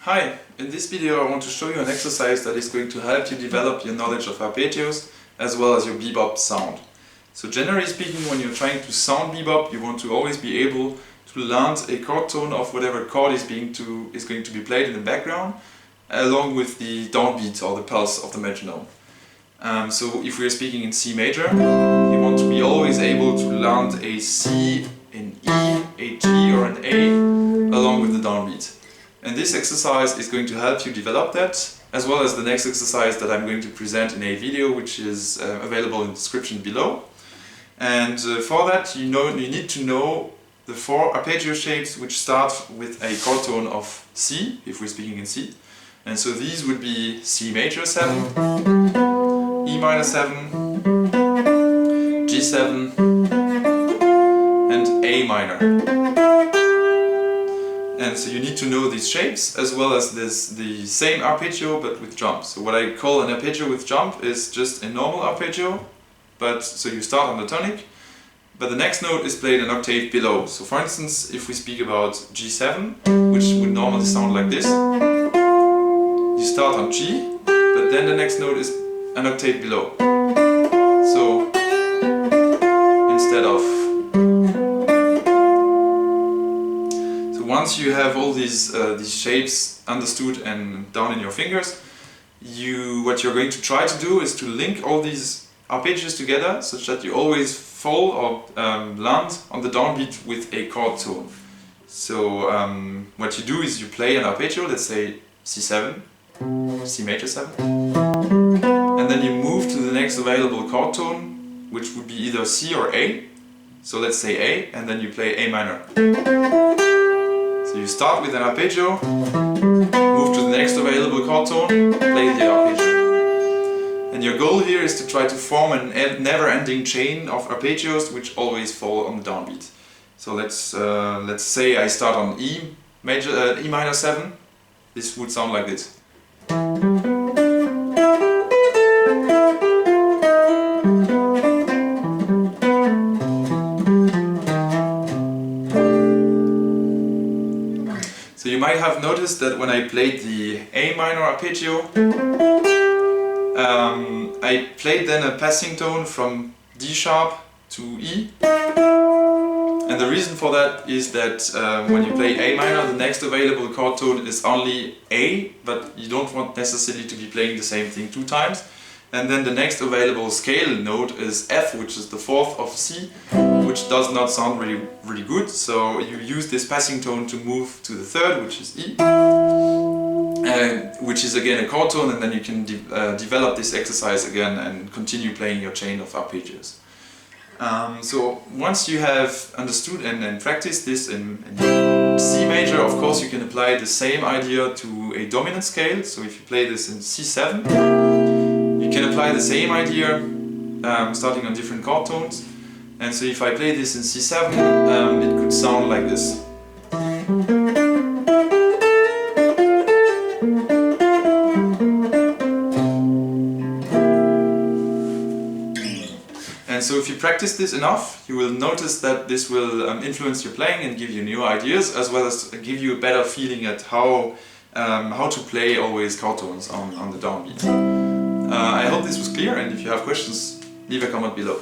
Hi, in this video I want to show you an exercise that is going to help you develop your knowledge of arpeggios as well as your bebop sound. So generally speaking, when you're trying to sound bebop, you want to always be able to land a chord tone of whatever chord is going to be played in the background, along with the downbeat or the pulse of the metronome. So if we're speaking in C major, you want to be always able to land a C, an E, a G or an A along with the downbeat. And this exercise is going to help you develop that, as well as the next exercise that I'm going to present in a video, which is available in the description below. And for that you need to know the 4 arpeggio shapes which start with a chord tone of C, if we're speaking in C. And so these would be C major 7, E minor 7, G7 and A minor. And so you need to know these shapes as well as the same arpeggio but with jump. So what I call an arpeggio with jump is just a normal arpeggio, but so you start on the tonic, but the next note is played an octave below. So for instance, if we speak about G7, which would normally sound like this, you start on G, but then the next note is an octave below. So instead of... Once you have all these shapes understood and down in your fingers, what you're going to try to do is to link all these arpeggios together such that you always fall or land on the downbeat with a chord tone. So what you do is you play an arpeggio, let's say C7, C major 7, and then you move to the next available chord tone, which would be either C or A. So let's say A, and then you play A minor. So you start with an arpeggio, move to the next available chord tone, play the arpeggio. And your goal here is to try to form a never-ending chain of arpeggios which always fall on the downbeat. So let's say I start on E minor 7. This would sound like this. So you might have noticed that when I played the A minor arpeggio, I played then a passing tone from D sharp to E. And the reason for that is that when you play A minor, the next available chord tone is only A, but you don't want necessarily to be playing the same thing 2 times. And then the next available scale note is F, which is the 4th of C, which does not sound really good. So you use this passing tone to move to the 3rd, which is E, which is again a chord tone, and then you can develop this exercise again and continue playing your chain of arpeggios. So once you have understood and practiced this in C major, of course you can apply the same idea to a dominant scale. So if you play this in C7, you can apply the same idea starting on different chord tones. And so if I play this in C7, it could sound like this. And so if you practice this enough, you will notice that this will influence your playing and give you new ideas, as well as give you a better feeling at how to play always chord tones on the downbeat. I hope this was clear, and if you have questions, leave a comment below.